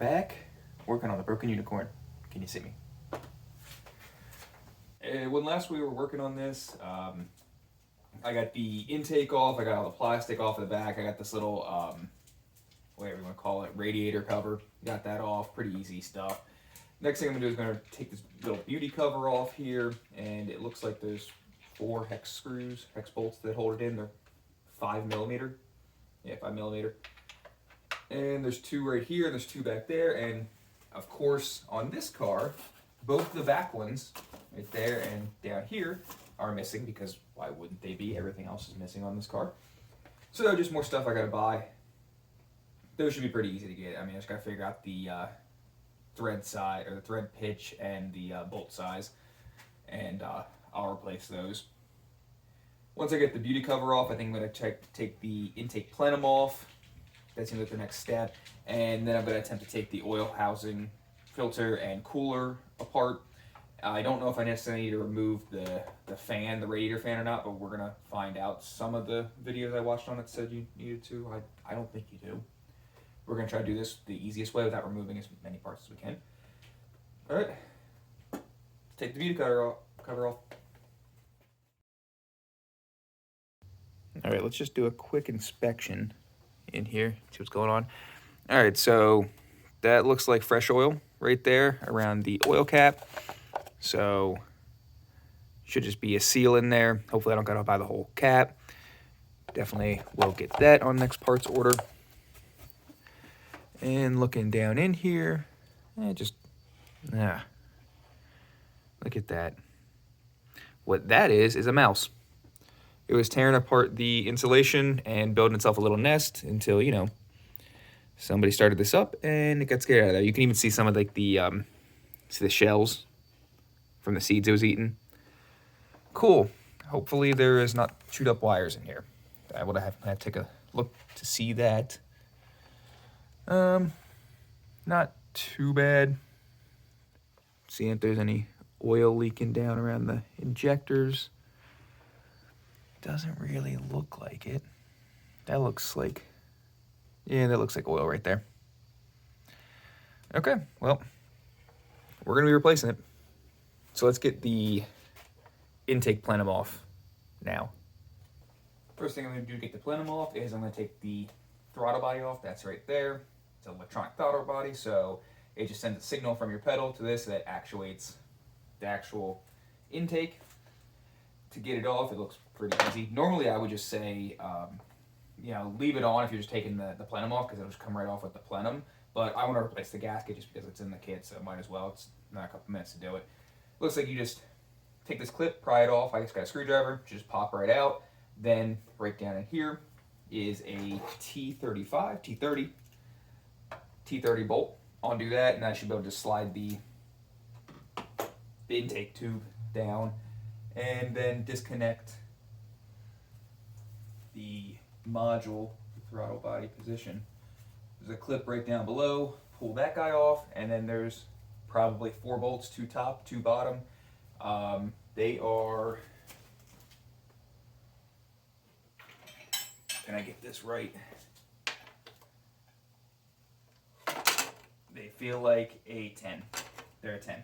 back working on the broken unicorn. Can you see me? When last we were working on this, I got the intake off, I got all the plastic off of the back, I got this little, whatever you want to call it, radiator cover, got that off, pretty easy stuff. Next thing I'm going to do is going to take this little beauty cover off here, and it looks like there's 4 hex screws, hex bolts that hold it in. They're 5mm. Yeah, 5mm. And there's 2 right here, and there's 2 back there, and of course on this car, both the back ones, right there and down here, are missing because why wouldn't they be? Everything else is missing on this car. So just more stuff I gotta buy. Those should be pretty easy to get. I mean, I just gotta figure out the thread size, or the thread pitch, and the bolt size, and I'll replace those. Once I get the beauty cover off, I think I'm gonna take the intake plenum off. That seems like the next step. And then I'm gonna attempt to take the oil housing, filter, and cooler apart. I don't know if I necessarily need to remove the fan, the radiator fan or not, but we're gonna find out. Some of the videos I watched on it said you needed to. I don't think you do. We're gonna try to do this the easiest way without removing as many parts as we can. All right, let's take the beauty cover off. All right, let's just do a quick inspection in here, see what's going on. All right, so that looks like fresh oil right there around the oil cap. So should just be a seal in there. Hopefully I don't gotta buy the whole cap. Definitely will get that on next parts order. And looking down in here, look at that. What that is a mouse. It was tearing apart the insulation and building itself a little nest until, you know, somebody started this up and it got scared out of there. You can even see some of like the shells from the seeds it was eating. Cool. Hopefully there is not chewed up wires in here. I would have to take a look to see that. Not too bad. Seeing if there's any oil leaking down around the injectors. Doesn't really look like it. That looks like, yeah, that looks like oil right there. Okay, well, we're gonna be replacing it. So let's get the intake plenum off now. First thing I'm gonna do to get the plenum off is I'm gonna take the throttle body off. That's right there. It's an electronic throttle body, so it just sends a signal from your pedal to this that actuates the actual intake. To get it off, it looks pretty easy. Normally I would just say, you know, leave it on if you're just taking the plenum off, because it'll just come right off with the plenum. But I want to replace the gasket just because it's in the kit, so might as well. It's not a couple minutes to do it. Looks like you just take this clip, pry it off. I just got a screwdriver, just pop right out. Then right down in here is a T30 bolt. Undo that, and I should be able to slide the intake tube down, and then disconnect the module, the throttle body position. There's a clip right down below. Pull that guy off, and then there's probably 4 bolts, 2 top, 2 bottom. They are, can I get this right? They feel like a 10. They're a 10.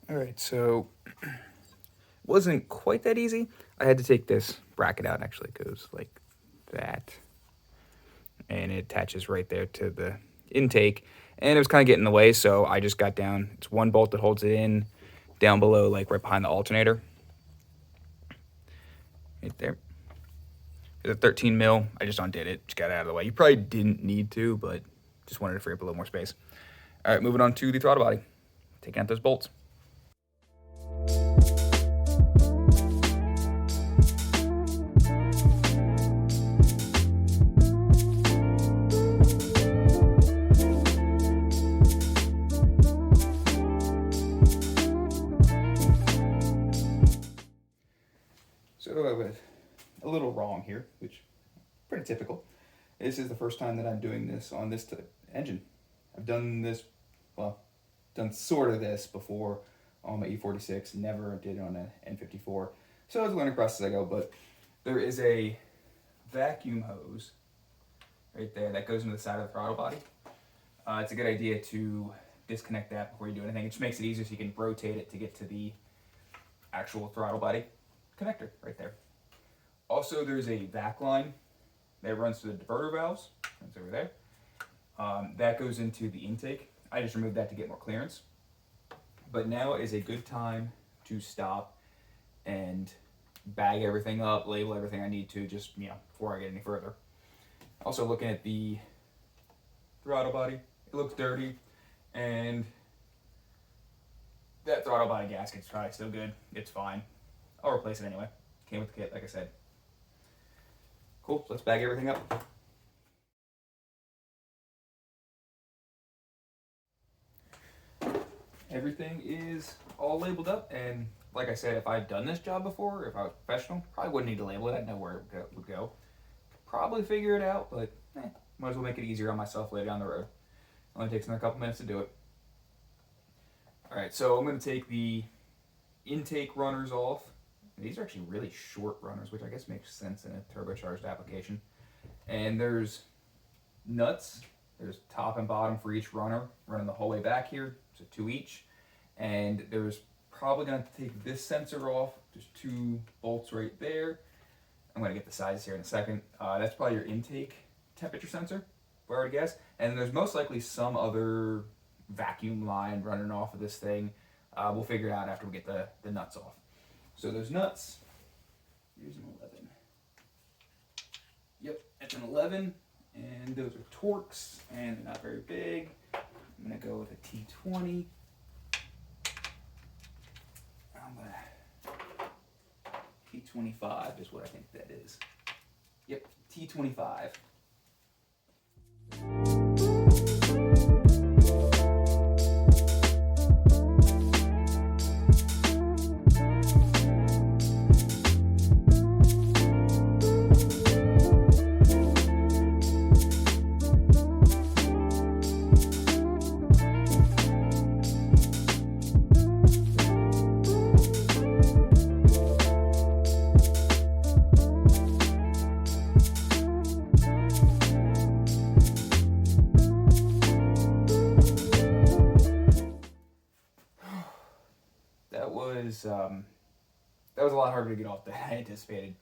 All right, so wasn't quite that easy. I had to take this bracket out. Actually, it goes like that, and it attaches right there to the intake, and it was kind of getting in the way, so I just got down. It's 1 bolt that holds it in down below, like right behind the alternator, right there. It's a 13 mil. I just undid it, just got it out of the way. You probably didn't need to, but just wanted to free up a little more space. All right, moving on to the throttle body. Taking out those bolts. So I was a little wrong here, which is pretty typical. This is the first time that I'm doing this on this engine. I've done this, well, done sort of this before on my E46, never did it on an N54. So it's a learning process as I go, but there is a vacuum hose right there that goes into the side of the throttle body. It's a good idea to disconnect that before you do anything. It just makes it easier so you can rotate it to get to the actual throttle body connector right there. Also, there's a vac line that runs through the diverter valves. It's over there. That goes into the intake. I just removed that to get more clearance. But now is a good time to stop and bag everything up, label everything I need to, just, before I get any further. Also looking at the throttle body, it looks dirty, and that throttle body gasket's probably still good. It's fine. I'll replace it anyway. Came with the kit, like I said. Cool, let's bag everything up. Everything is all labeled up, and like I said, if I'd done this job before, if I was professional, probably wouldn't need to label it. I'd know where it would go. Probably figure it out, but might as well make it easier on myself later down the road. Only takes another couple minutes to do it. Alright, so I'm going to take the intake runners off. These are actually really short runners, which I guess makes sense in a turbocharged application. And there's nuts. There's top and bottom for each runner, running the whole way back here, so 2 each. And there's probably going to take this sensor off. There's 2 bolts right there. I'm going to get the sizes here in a second. That's probably your intake temperature sensor, if I were to guess. And there's most likely some other vacuum line running off of this thing. We'll figure it out after we get the nuts off. So those nuts, here's an 11. Yep, that's an 11. And those are Torx, and they're not very big. I'm going to go with a T20. T25 is what I think that is. Yep, T25. That was a lot harder to get off than I anticipated,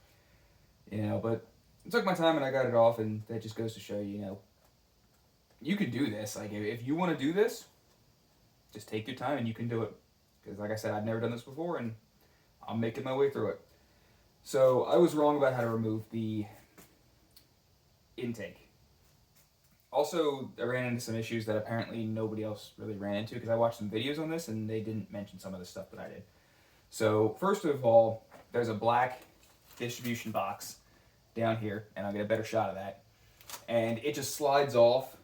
but I took my time and I got it off, and that just goes to show you can do this. Like, if you want to do this, just take your time and you can do it. Because like I said, I've never done this before, and I'm making my way through it. So I was wrong about how to remove the intake. Also, I ran into some issues that apparently nobody else really ran into, because I watched some videos on this and they didn't mention some of the stuff that I did. So first of all, there's a black distribution box down here, and I'll get a better shot of that. And it just slides off.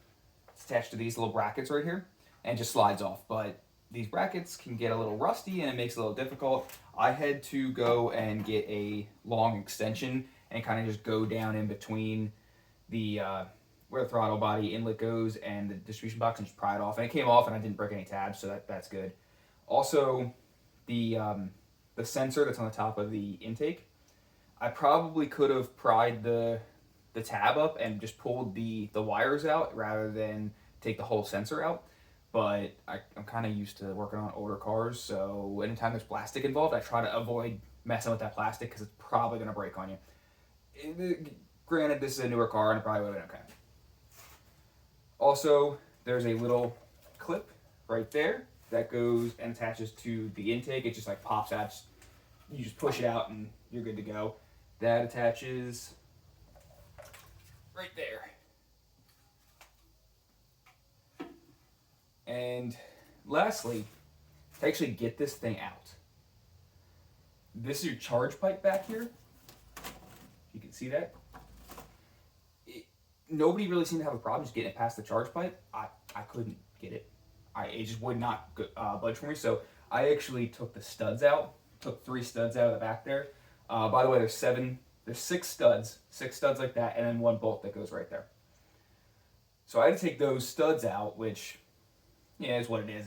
It's attached to these little brackets right here, and it just slides off. But these brackets can get a little rusty, and it makes it a little difficult. I had to go and get a long extension and kind of just go down in between the where the throttle body inlet goes and the distribution box, and just pry it off. And it came off, and I didn't break any tabs, so that's good. Also, the sensor that's on the top of the intake, I probably could have pried the tab up and just pulled the wires out rather than take the whole sensor out. But I'm kind of used to working on older cars, so anytime there's plastic involved, I try to avoid messing with that plastic because it's probably going to break on you. Granted, this is a newer car and it probably would have been okay. Also, there's a little clip right there that goes and attaches to the intake. It just like pops out. You just push it out and you're good to go. That attaches right there. And lastly, to actually get this thing out, this is your charge pipe back here. You can see that. Nobody really seemed to have a problem just getting it past the charge pipe. I couldn't get it. It just would not budge for me. So I actually took the studs out. Took 3 studs out of the back there. By the way, there's 6 studs like that, and then 1 bolt that goes right there. So I had to take those studs out, which Yeah, it's what it is.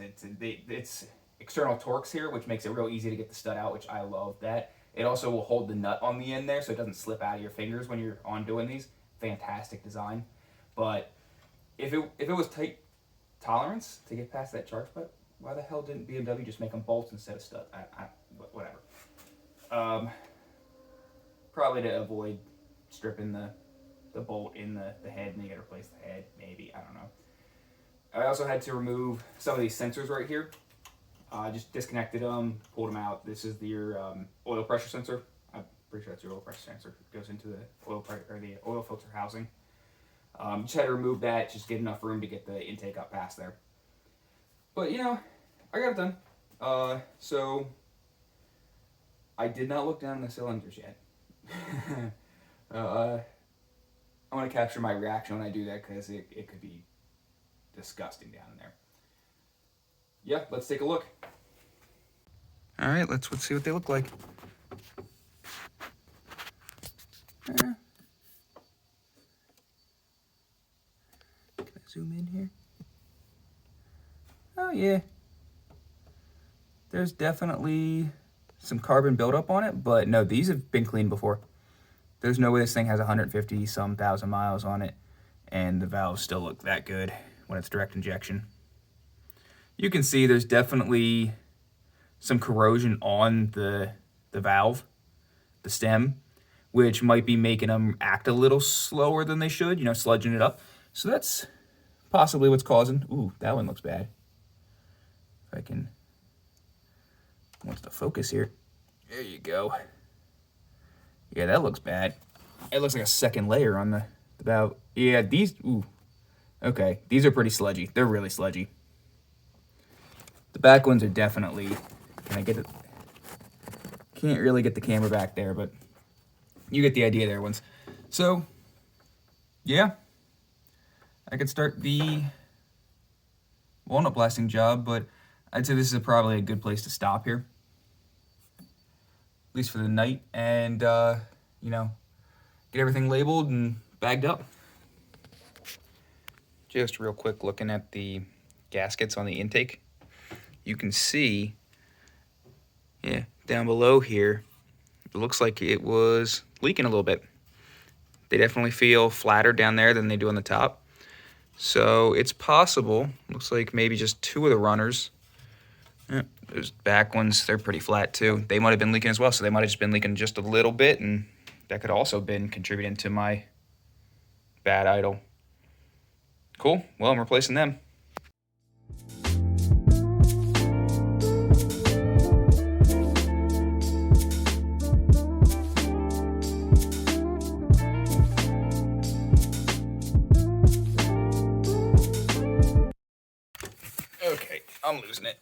It's external Torx here, which makes it real easy to get the stud out, which I love that. It also will hold the nut on the end there so it doesn't slip out of your fingers when you're on doing these. Fantastic design. But if it was tight tolerance to get past that charge butt, why the hell didn't BMW just make them bolts instead of stud? Whatever. Probably to avoid stripping the bolt in the head, and you gotta replace the head, maybe, I don't know. I also had to remove some of these sensors right here. Just disconnected them, pulled them out. This is your oil pressure sensor. I'm pretty sure that's your oil pressure sensor. It goes into the oil filter housing. Just had to remove that, just get enough room to get the intake up past there. But you know, I got it done. So I did not look down the cylinders yet. I want to capture my reaction when I do that because it could be disgusting down in there. Yeah, let's take a look. All right, let's see what they look like. Can I zoom in here? Oh yeah. There's definitely some carbon buildup on it, but no, these have been cleaned before. There's no way this thing has 150-some thousand miles on it, and the valves still look that good when it's direct injection. You can see there's definitely some corrosion on the valve, the stem, which might be making them act a little slower than they should, you know, sludging it up. So that's possibly what's causing. Ooh, that one looks bad. If I can, wants to focus here. There you go. Yeah, that looks bad. It looks like a second layer on the valve. Yeah, these, ooh. Okay, these are pretty sludgy. They're really sludgy. The back ones are definitely, can I get it? Can't really get the camera back there, but you get the idea there, ones. So, yeah. I could start the walnut blasting job, but I'd say this is probably a good place to stop here. At least for the night, and, you know, get everything labeled and bagged up. Just real quick, looking at the gaskets on the intake, you can see, yeah, down below here, it looks like it was leaking a little bit. They definitely feel flatter down there than they do on the top. So it's possible, looks like maybe just two of the runners, those back ones, they're pretty flat too. They might have been leaking as well, so they might have just been leaking just a little bit, and that could also have been contributing to my bad idle. Cool, well, I'm replacing them. Okay, I'm losing it.